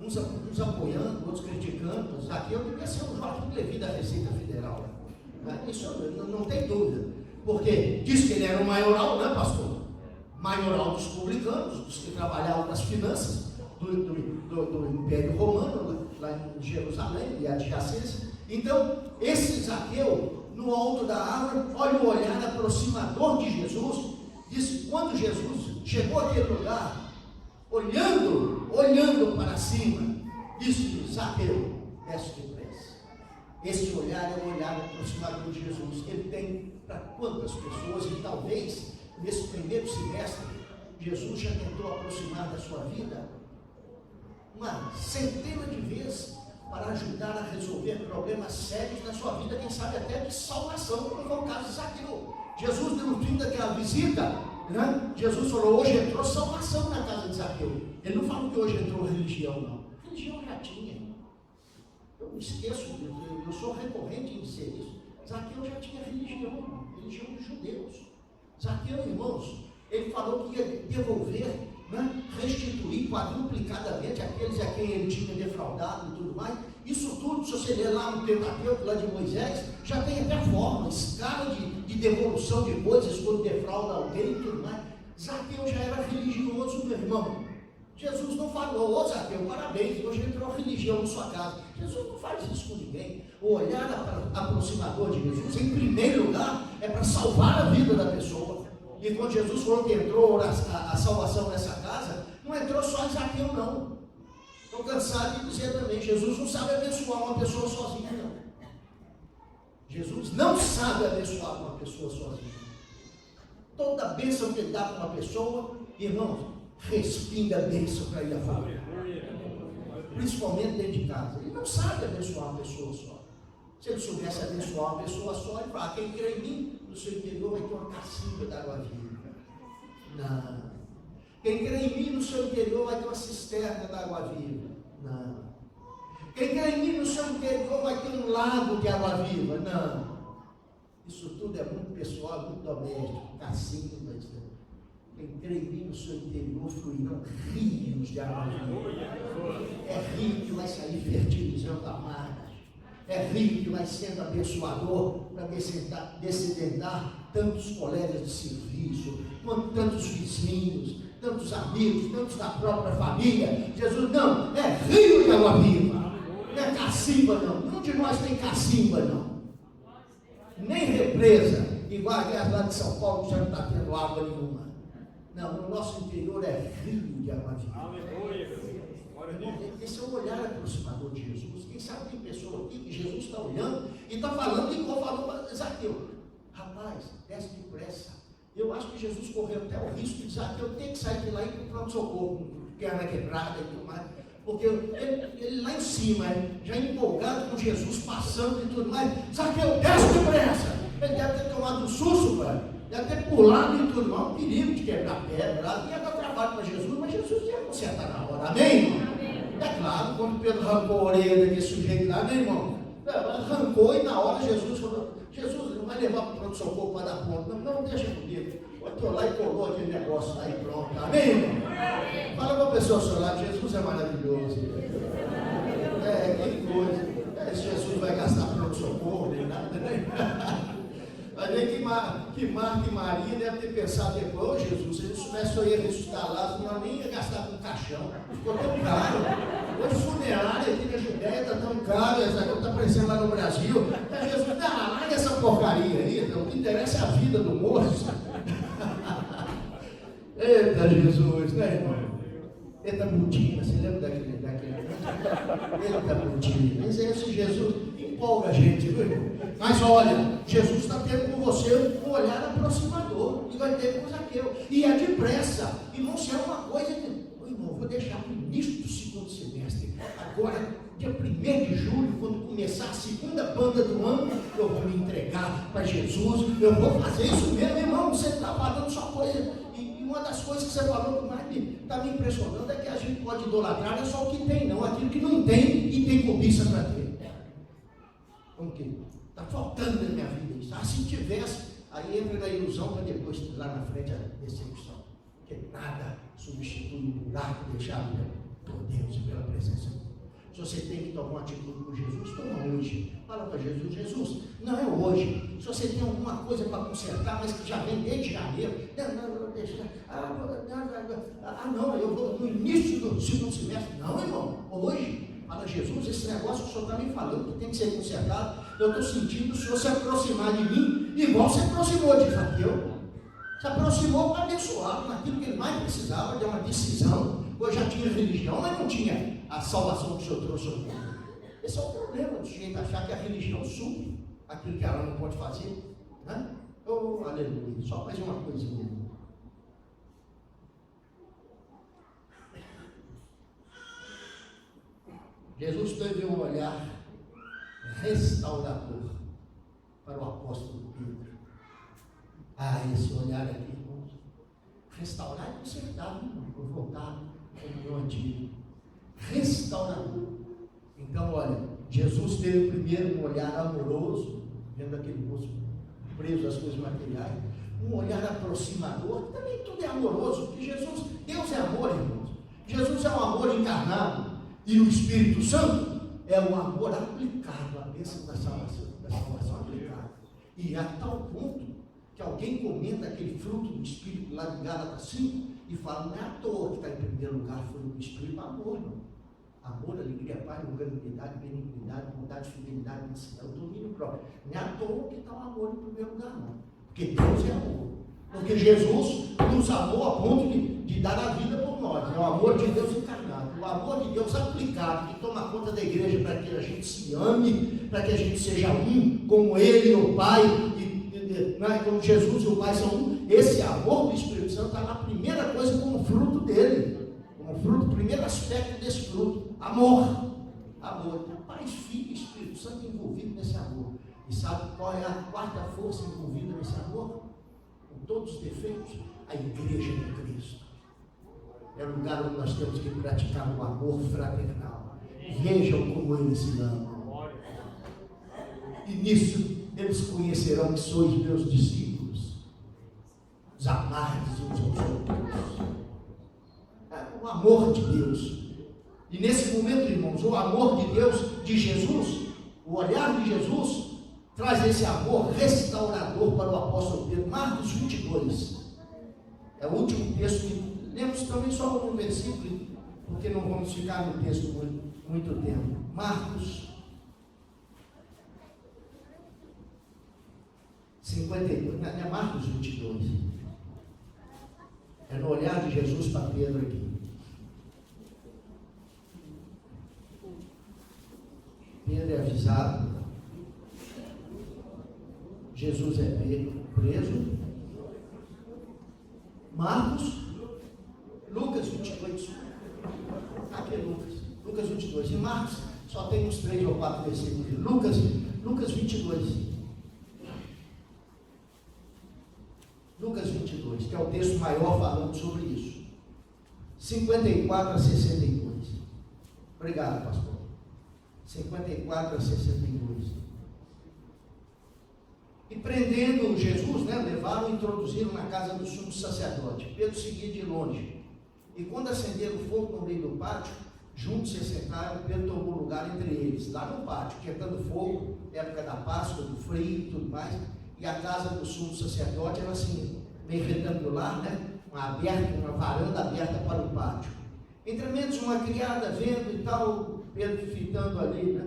Uns apoiando, outros criticando. Zaqueu devia ser o Joaquim Levi da Receita Federal, né? Isso não tem dúvida, porque diz que ele era o maioral, né, pastor? Maioral dos publicanos, dos que trabalhavam nas finanças do Império Romano, lá em Jerusalém e adjacência. Então, esse Zaqueu, no alto da árvore, olha o olhar aproximador de Jesus. Diz: quando Jesus chegou àquele lugar, olhando para cima, disse: Zaqueu, desce depressa. Esse olhar é o olhar aproximador de Jesus. Ele tem para quantas pessoas? E talvez nesse primeiro semestre Jesus já tentou aproximar da sua vida uma centena de vezes para ajudar a resolver problemas sérios na sua vida, quem sabe até de salvação, como foi o caso de Zaqueu. Jesus, no fim daquela visita, né? Jesus falou: hoje entrou salvação na casa de Zaqueu. Ele não falou que hoje entrou religião, não. Religião já tinha. Eu me esqueço, eu sou recorrente em dizer isso. Zaqueu já tinha religião dos judeus. Zaqueu, irmãos, ele falou que ia devolver, né, restituir quadruplicadamente aqueles a quem ele tinha defraudado e tudo mais. Isso tudo, se você ler lá no Pentateuco, lá de Moisés, já tem até forma, escala de devolução de coisas quando defrauda alguém e tudo mais. Zaqueu já era religioso, meu irmão. Jesus não falou: ô Zaqueu, parabéns, hoje entrou religião na sua casa. Jesus não faz isso com ninguém. O olhar aproximador de Jesus, em primeiro lugar, é para salvar a vida da pessoa. E quando Jesus falou que entrou a salvação nessa casa, não entrou só em Zaqueu, não. Estou cansado de dizer também: Jesus não sabe abençoar uma pessoa sozinha, não. Jesus não sabe abençoar uma pessoa sozinha. Toda a bênção que ele dá para uma pessoa, irmãos, respinga a bênção para ir a favor. Principalmente dentro de casa. Ele não sabe abençoar uma pessoa só. Se ele soubesse abençoar uma pessoa só, ele fala: quem crê em mim, no seu interior vai ter uma cacimba d'água viva. Não. Quem crê em mim, no seu interior vai ter uma cisterna d'água viva. Não. Quem crê em mim, no seu interior vai ter um lago de água viva. Não. Isso tudo é muito pessoal, muito doméstico. Cacimba. Quem crê em mim, no seu interior fluirão rios de água viva. É rio que vai sair fertilizando a marca. É rio que vai sendo abençoador para descedentar tantos colegas de serviço, quanto tantos vizinhos, tantos amigos, tantos da própria família. Jesus não, é rio de água viva, não é cacimba não. Nenhum de nós tem cacimba não, nem represa, igual a lá de São Paulo, que já não está tendo água nenhuma. Não, no nosso interior é rio de água viva. Esse é o olhar aproximador de Jesus. Quem sabe tem pessoa aqui que Jesus está olhando e está falando igual falou para Zaqueu: rapaz, desce depressa. Eu acho que Jesus correu até o risco de Zaqueu ter que sair de lá e ir para o pronto-socorro, com perna quebrada e tudo mais, porque ele lá em cima, já empolgado com Jesus passando e tudo mais: Zaqueu, desce depressa. Ele deve ter tomado um susto, pai. Deve ter pulado e tudo mais, um perigo de quebrar pedra lá, ia dar trabalho para Jesus, mas Jesus ia consertar na hora, amém? É claro, quando Pedro arrancou a orelha daquele sujeito lá, né, irmão? Arrancou e na hora Jesus falou: Jesus não vai levar para o pronto-socorro para dar ponto, não, deixa comigo. Botou lá e colou aquele negócio lá e pronto, amém, irmão? Fala para a pessoa ao seu lado: Jesus é maravilhoso. Que coisa. Jesus vai gastar pronto-socorro, nem nada, né? Vai ver que Marta e Maria devem ter pensado depois: ô Jesus, se ele soubesse que eu ia ressuscitar lá, senão nem ia gastar com caixão, ficou tão caro. Hoje funerária aqui na Judéia está tão caro, essa coisa está aparecendo lá no Brasil. Mas Jesus, larga essa porcaria aí, então, o que interessa é a vida do moço. Eita Jesus, né, irmão? Eita Budinha, você lembra daquele? Eita Budinha, mas esse Jesus empolga a gente, viu, irmão? Mas olha, Jesus está tendo com você um olhar aproximador, e vai ter com Zaqueu, e é depressa. Irmão, se é uma coisa que, irmão, vou deixar para o início do segundo semestre, agora, dia 1º de julho, quando começar a segunda banda do ano, eu vou me entregar para Jesus, eu vou fazer isso mesmo, irmão, você está falando só coisa. E uma das coisas que você falou que mais está me impressionando é que a gente pode idolatrar não é só o que tem, não, aquilo que não tem e tem cobiça para ter. Como que? Está faltando na minha vida isso. Se tivesse, aí entra na ilusão para depois lá na frente a decepção. Porque nada substitui o buraco deixado por Deus e pela presença de Deus. Se você tem que tomar uma atitude com Jesus, toma hoje. Fala para Jesus, Jesus, não é hoje. Se você tem alguma coisa para consertar, mas que já vem desde janeiro, não, deixa. Não, eu vou no início do segundo semestre. Não, irmão, hoje. Fala, Jesus, esse negócio que o senhor está me falando, que tem que ser consertado, eu estou sentindo o senhor se aproximar de mim, igual se aproximou de Zaqueu. Se aproximou para abençoar naquilo que ele mais precisava, de uma decisão. Hoje já tinha religião, mas não tinha a salvação que o senhor trouxe ao mundo. Esse é o problema do sujeito achar que a religião supre aquilo que ela não pode fazer. Né? Oh, aleluia. Só mais uma coisinha. Jesus teve um olhar restaurador para o apóstolo Pedro. Esse olhar aqui, irmãos, restaurar e consertar, por voltar como no antigo. Restaurador. Então, olha, Jesus teve primeiro um olhar amoroso, vendo aquele moço preso às coisas materiais, um olhar aproximador, também tudo é amoroso, porque Jesus, Deus é amor, irmãos. Jesus é um amor encarnado. E o Espírito Santo é o amor aplicado, a bênção da salvação aplicada. E a tal ponto que alguém comenta aquele fruto do Espírito lá de Gálatas 5 e fala, não é à toa que está em primeiro lugar fruto do Espírito, amor, não. Amor, alegria, paz, longanimidade, benignidade, bondade, fidelidade, mansidão, domínio próprio. Não é à toa que está o amor em primeiro lugar, não. Porque Deus é amor. Porque Jesus nos amou a ponto de dar a vida por nós. É o amor de Deus encarnado. O amor de Deus aplicado, que toma conta da igreja para que a gente se ame, para que a gente seja um, como Ele e o Pai, como Jesus e o Pai são um. Esse amor do Espírito Santo está na primeira coisa como fruto dele. Como fruto, primeiro aspecto desse fruto. Amor. Amor. Pai, Filho e Espírito Santo envolvido nesse amor. E sabe qual é a quarta força envolvida nesse amor? Com todos os defeitos, a igreja de Cristo. É o lugar onde nós temos que praticar o amor fraternal. Vejam como eles se amam. E nisso eles conhecerão que sois meus discípulos. Os amardes uns aos outros. O amor de Deus. E nesse momento, irmãos, o amor de Deus, de Jesus, o olhar de Jesus, traz esse amor restaurador para o apóstolo Pedro. Marcos 22. É o último texto que lemos também só um versículo, porque não vamos ficar no texto muito tempo. Marcos 52, não é Marcos 22. É no olhar de Jesus para Pedro aqui. Pedro é avisado. Jesus é preso. Marcos, Lucas 22. Aqui é Lucas 22. E Marcos só tem uns 3 ou 4 versículos. Lucas 22. Lucas 22, que é o texto maior falando sobre isso. 54 a 62. Obrigado, pastor. 54 a 62. E prendendo Jesus, levaram e introduziram na casa do sumo sacerdote. Pedro seguia de longe. E quando acenderam o fogo no meio do pátio, juntos se sentaram, Pedro tomou lugar entre eles, lá no pátio, quentando fogo, época da Páscoa, do frio e tudo mais. E a casa do sumo sacerdote era assim, meio retangular, uma varanda aberta para o pátio. Entre menos uma criada vendo e tal, Pedro fitando ali,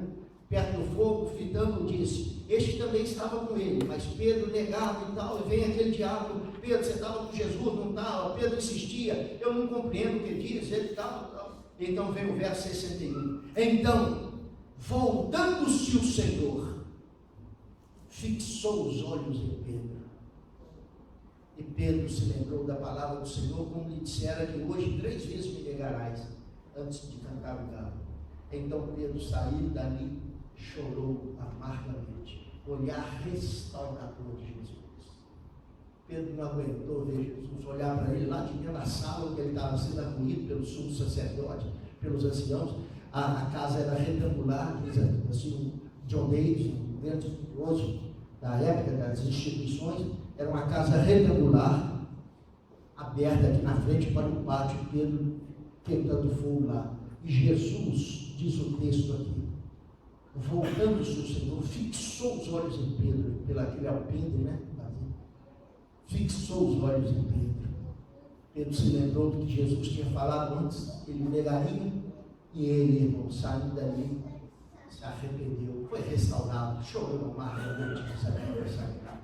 perto do fogo, fitando, disse, este também estava com ele, mas Pedro negava e tal, e vem aquele diálogo, Pedro, você estava com Jesus, não estava? Pedro insistia, eu não compreendo o que diz, ele tal. Então vem o verso 61. Então, voltando-se o Senhor, fixou os olhos em Pedro. E Pedro se lembrou da palavra do Senhor, como lhe dissera que hoje 3 vezes me negarás, antes de cantar o galo. Então Pedro saiu dali, chorou amargamente. Olhar restaurador de Jesus. Pedro não aguentou ver Jesus olhar para ele lá de dentro da sala onde ele estava sendo acolhido pelo sumo sacerdote, pelos anciãos. A casa era retangular, diz assim, John Davis, um grande estudioso da época das instituições. Era uma casa retangular, aberta aqui na frente para o pátio. Pedro tentando fogo lá. E Jesus, diz o texto aqui, voltando-se o Senhor, fixou os olhos em Pedro, pelo aquele alpendre, né? Fixou os olhos em Pedro. Pedro se lembrou do que Jesus tinha falado antes, ele negaria, e ele, irmão, saindo dali, se arrependeu, foi restaurado, chorou amargamente nessa vida sagrada.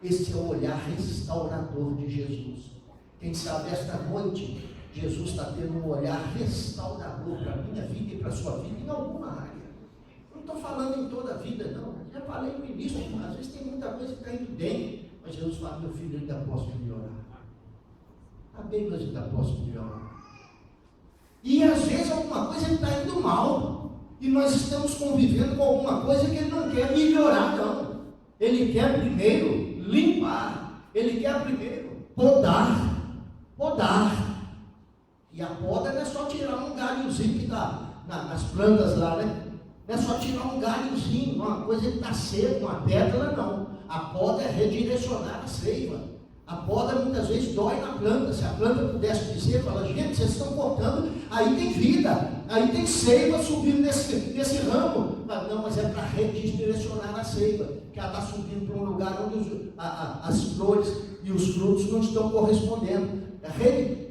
Esse é o olhar restaurador de Jesus. Quem sabe esta noite, Jesus está tendo um olhar restaurador para a minha vida e para a sua vida em alguma área. Não estou falando em toda a vida, não. Já falei no início, às vezes tem muita coisa que está indo bem, mas Jesus fala, meu filho, eu ainda posso melhorar. Está bem, mas ainda posso melhorar. E às vezes alguma coisa está indo mal, e nós estamos convivendo com alguma coisa que ele não quer melhorar, não. Ele quer primeiro limpar, ele quer primeiro podar. E a poda não é só tirar um galhozinho que está nas plantas lá, né? Não é só tirar um galhozinho, uma coisa que está seca, uma pétala, não. A poda é redirecionar a seiva. A poda muitas vezes dói na planta. Se a planta pudesse dizer, fala, gente, vocês estão cortando, aí tem vida, aí tem seiva subindo nesse ramo. Mas é para redirecionar a seiva, que ela está subindo para um lugar onde as flores e os frutos não estão correspondendo.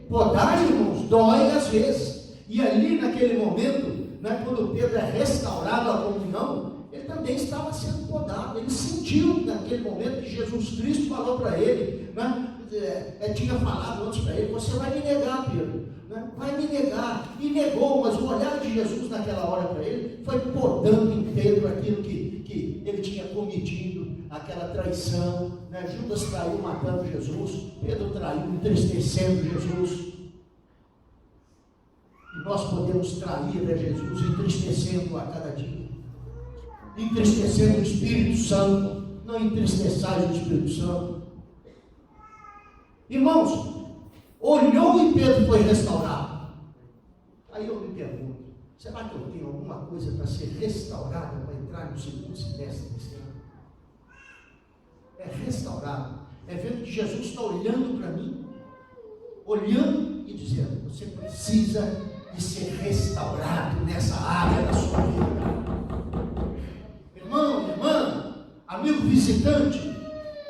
Podar, irmãos, dói às vezes. E ali naquele momento, né, quando Pedro é restaurado a comunhão, ele também estava sendo podado. Ele sentiu naquele momento que Jesus Cristo falou para ele, né, tinha falado antes para ele, você vai me negar, Pedro, né, vai me negar. E negou, mas o olhar de Jesus naquela hora para ele foi podando em Pedro aquilo que ele tinha cometido, aquela traição, né? Judas traiu matando Jesus, Pedro traiu entristecendo Jesus. E nós podemos trair a Jesus entristecendo a cada dia, entristecendo o Espírito Santo. Não entristeçais o Espírito Santo. Irmãos, olhou e Pedro foi restaurado. Aí eu me pergunto, será que eu tenho alguma coisa para ser restaurada para entrar no segundo semestre desse ano? É restaurado, é vendo que Jesus está olhando para mim, olhando e dizendo, você precisa de ser restaurado nessa área da sua vida. Irmão, irmã, amigo visitante,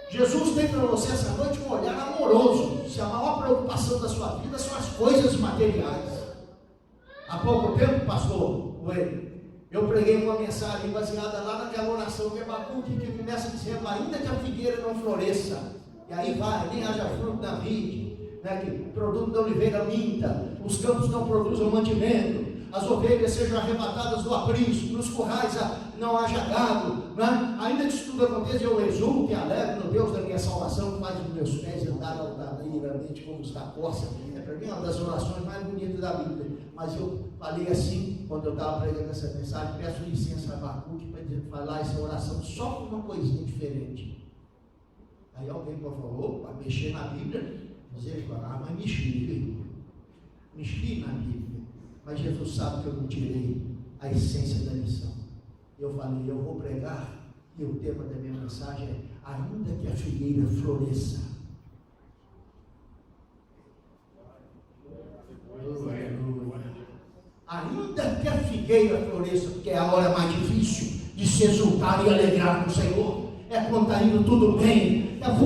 Jesus tem para você essa noite um olhar amoroso. Se a maior preocupação da sua vida são as coisas materiais. Há pouco tempo, pastor Coelho, eu preguei uma mensagem baseada lá naquela oração de Abacuque, que começa dizendo, ainda que a figueira não floresça, e aí vai, nem haja fruto na vide, né, que o produto da oliveira minta, os campos não produzam mantimento, as ovelhas sejam arrebatadas do aprisco, nos currais não haja gado, né? Ainda que isso tudo aconteça, eu exulto e alegro no Deus da minha salvação, que faz os meus pés andar altaneiramente como os da corça. Para mim é uma das orações mais bonitas da Bíblia. Mas eu falei assim, quando eu estava pregando essa mensagem, peço licença a Abacuque para falar essa oração só com uma coisinha diferente. Aí alguém falou, para mexer na Bíblia, dizer, mas mexi na Bíblia. Mas Jesus sabe que eu não tirei a essência da lição. Eu falei, eu vou pregar, e o tema da minha mensagem é, ainda que a figueira floresça. Ainda que a figueira floresça, porque é a hora mais difícil de se exultar e alegrar com o Senhor, é quando está indo tudo bem, a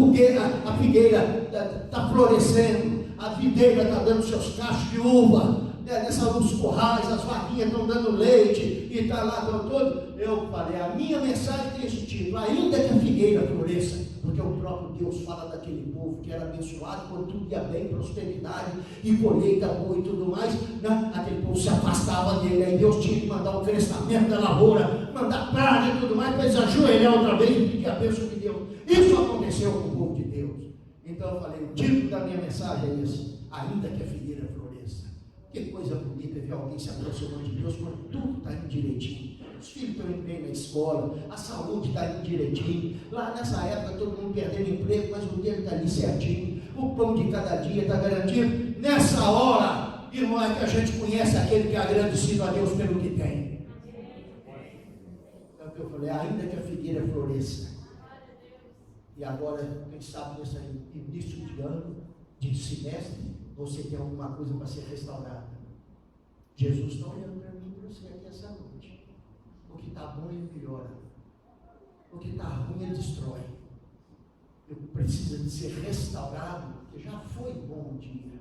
figueira está florescendo, a videira está dando seus cachos de uva, nos currais, as vaquinhas estão dando leite, e está lá todo. Eu falei, a minha mensagem tem esse título, ainda que a figueira floresça, porque o próprio Deus fala daquele povo que era abençoado, quando tudo ia bem, prosperidade, e colheita boa e tudo mais, né? Aquele povo se afastava dele, aí Deus tinha que mandar o crescimento da lavoura, mandar praga e tudo mais, para eles ajoelhar outra vez e pedir a bênção de Deus. Isso aconteceu com o povo de Deus. Então eu falei, o título da minha mensagem é esse, ainda que a figueira floresça. Que coisa bonita ver alguém se aproximando de Deus quando tudo está indo direitinho. os filhos estão indo bem na escola, a saúde está indo direitinho, lá nessa época todo mundo perdendo emprego, mas o dele está ali certinho, o pão de cada dia está garantido. Nessa hora, irmão, é que a gente conhece aquele que é agradecido a Deus pelo que tem. É o que eu falei, ainda que a figueira floresça. E agora, quem sabe nesse início de ano, de semestre, você tem alguma coisa para ser restaurada. Jesus está olhando para mim e para você aqui essa noite. O que está bom ele melhora. O que está ruim ele destrói. Eu preciso de ser restaurado, porque já foi bom um dia.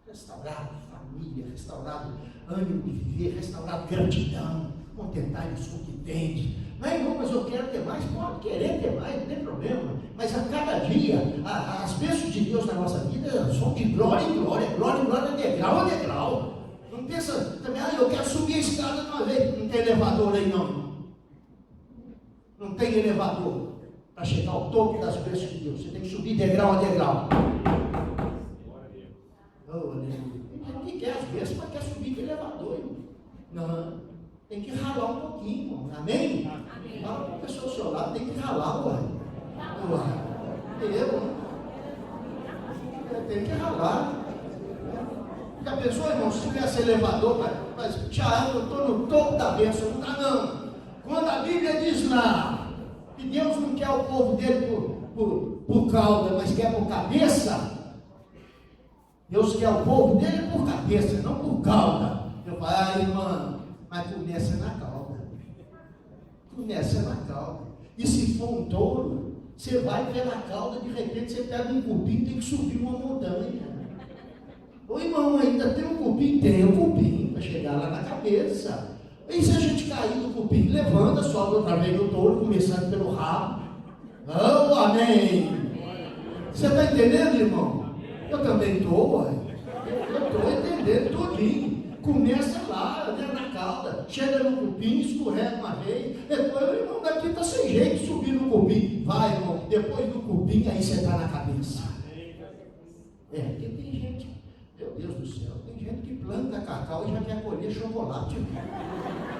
Restaurado família, restaurado ânimo de viver, restaurado gratidão, contentar-nos com o que tem. Não, irmão, mas eu quero ter mais, pode querer ter mais, não tem problema. Mas a cada dia, as bênçãos de Deus na nossa vida são de glória em glória, glória em glória, degrau a degrau. Não pensa também, eu quero subir a escada de uma vez. Não tem elevador aí não, irmão. Não tem elevador para chegar ao topo das bênçãos de Deus. Você tem que subir degrau a degrau. Oh, aleluia. Tem gente que quer as bênçãos, mas quer subir de elevador, irmão. Não, tem que ralar um pouquinho, irmão. Amém? Fala para a pessoa ao seu lado, tem que ralar, uai. Eu tenho que ralar. Já pensou, irmão, se tivesse elevador, mas já eu estou no topo da bênção, não está não. Quando a Bíblia diz lá que Deus não quer o povo dele por cauda, mas quer por cabeça, Deus quer o povo dele por cabeça, não por cauda. Eu falo, irmão, mas começa na cauda. Começa na cauda. E se for um touro, você vai pela cauda, de repente você pega um cupim, tem que subir uma montanha. Ô irmão, ainda tem um cupim? Tem um cupim, para chegar lá na cabeça. E se a gente cair do cupim, levanta, sobe outra vez no touro, começando pelo rabo. Oh, amém! Você está entendendo, irmão? Eu também estou, eu estou entendendo tudinho. Começa lá, na cauda, chega no cupim, escorrega uma vez, depois o irmão daqui está sem jeito de subir no cupim. Vai, irmão, depois do cupim, aí você está na cabeça. Porque tem gente, meu Deus do céu, tem gente que planta cacau e já quer colher chocolate.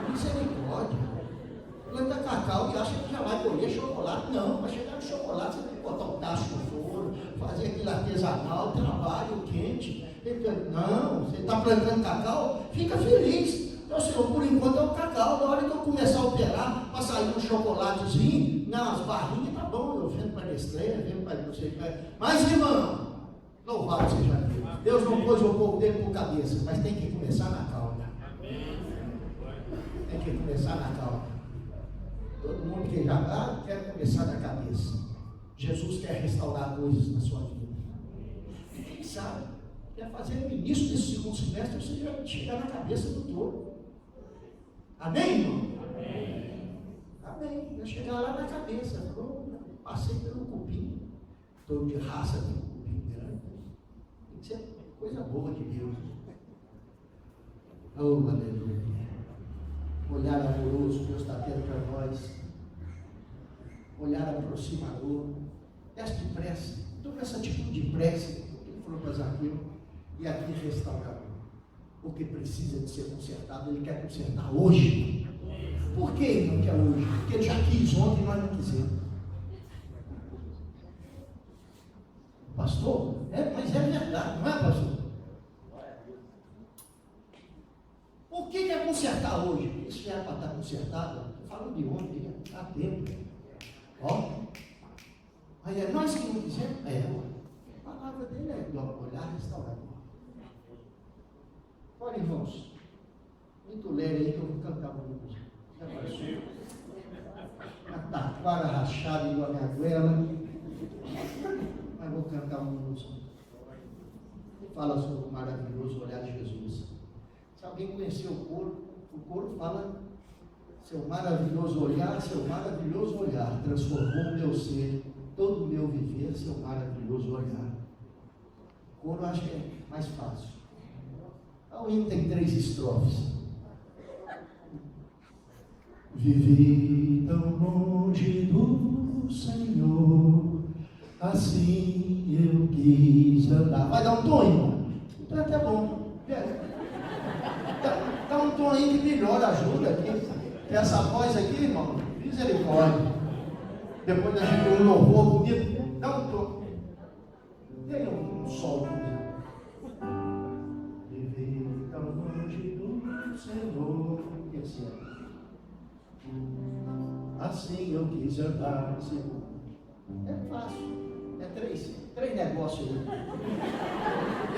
Misericórdia. Planta cacau e acha que já vai colher chocolate. Não, para chegar no chocolate você tem que botar um tacho no forno, fazer aquele artesanal, trabalho quente. Não, você está plantando cacau, fica feliz. Então, Senhor, por enquanto é o cacau. Na hora que eu começar a operar, para sair um chocolatezinho, nas barrinhas, tá bom, eu vendo para Nestlé, vendo para não sei o que. Mas, irmão, louvado seja Deus. Deus não pôs o povo dele por cabeça, mas tem que começar na cauda. Tem que começar na cauda. Todo mundo que já quer começar na cabeça. Jesus quer restaurar coisas na sua vida. E quem sabe, quer fazer no início desse segundo semestre, você já chegar na cabeça do todo. Amém, irmão? Amém. Vai chegar lá na cabeça. Passei pelo cupim. Todo de raça tem um cupim grande. Tem que ser coisa boa de Deus. Oh, aleluia. Olhar amoroso, Deus está tendo para nós. Olhar aproximador. Teste de prece. Então, essa atitude de prece, ele falou para Zaqueu, e aqui restaurador. O que precisa de ser consertado, ele quer consertar hoje. Por que ele não quer hoje? Porque ele já quis ontem e nós não quisemos. Pastor, mas é verdade, não é, pastor? Por que quer consertar hoje? Isso já é para estar consertado. Eu falo de ontem, há tempo. Ó. Aí é nós que não quisemos? A palavra dele é olhar restaurador. Olha, irmãos, muito leve aí que eu vou cantar uma música. Já apareceu? A taquara rachada igual a minha goela. Mas vou cantar uma música. Fala sobre o maravilhoso olhar de Jesus. Se alguém conheceu o coro fala: seu maravilhoso olhar, transformou o meu ser, todo o meu viver, seu maravilhoso olhar. O coro acho que é mais fácil. O hino tem 3 estrofes. Vivi tão longe do Senhor, assim eu quis andar. Vai dar um tom, irmão? Então é até bom. Dá um tom aí que melhora, ajuda aqui. Essa voz aqui, irmão, misericórdia. Depois da gente um louvor bonito, dá um tom. Tem um sol comigo. Viver tão longe do Senhor. Esse é. Assim eu quis andar, Senhor. É fácil. É três negócios aí.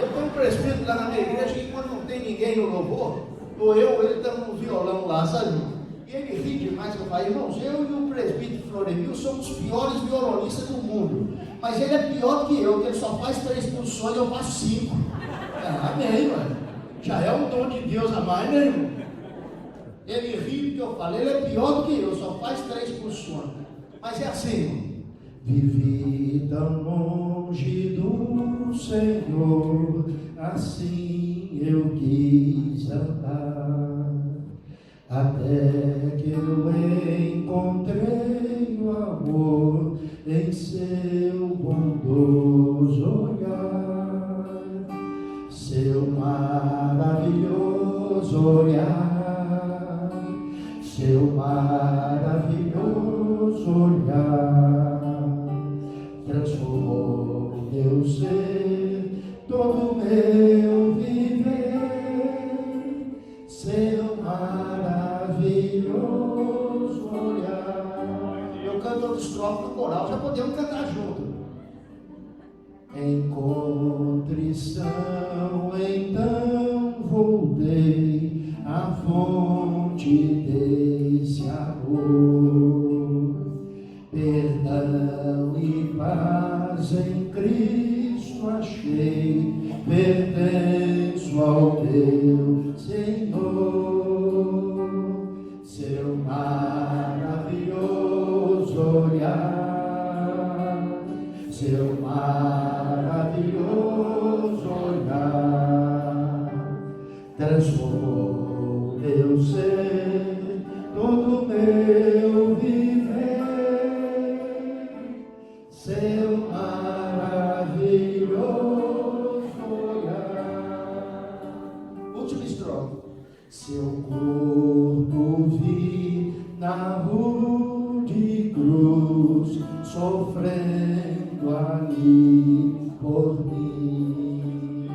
Eu tenho um presbítero lá na minha igreja que quando não tem ninguém no louvor, ou eu, ele está no violão lá, sabe? E ele ri demais. Eu falo, irmãos, eu e o presbítero Florenil somos os piores violonistas do mundo. Mas ele é pior que eu, que ele só faz 3 pulsões e eu faço 5. Amém, mano. Já é um dom de Deus a mais, né, irmão? Ele ri porque eu falo, ele é pior do que eu, só faz 3 pulsões. Mas é assim, irmão. Vivi tão longe do Senhor, assim eu quis andar, até que eu encontrei o amor em seu bondoso olhar, seu maravilhoso olhar, seu maravilhoso olhar. Transformou meu ser, todo meu viver, seu maravilhoso olhar. Eu canto outros estrofes no coral, já podemos cantar junto. Em contrição, então voltei à fonte desse amor. Perdão e paz em Cristo achei, pertenço ao meu Senhor. Seu maravilhoso olhar, seu maravilhoso olhar, transformou meu ser, todo meu viver. Seu maravilhoso olhar. Última estrofe. Seu corpo vi na rude cruz, sofrendo ali por mim.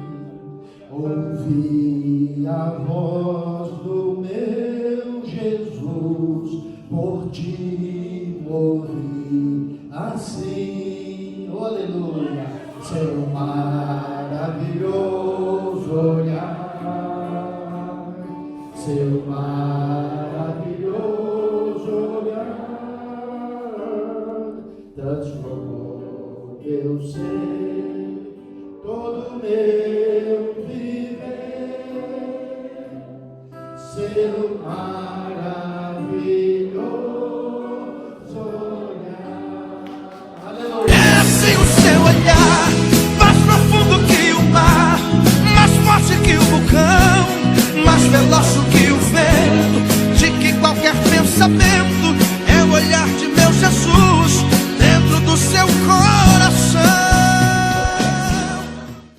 Ouvi a voz do meu Jesus, por ti morri. Assim, aleluia, seu maravilhoso olhar, seu maravilhoso olhar, transformou meu ser, todo meu viver, seu maravilhoso olhar. Aleluia. É assim o seu olhar, mais profundo que o mar, mais forte que o vulcão.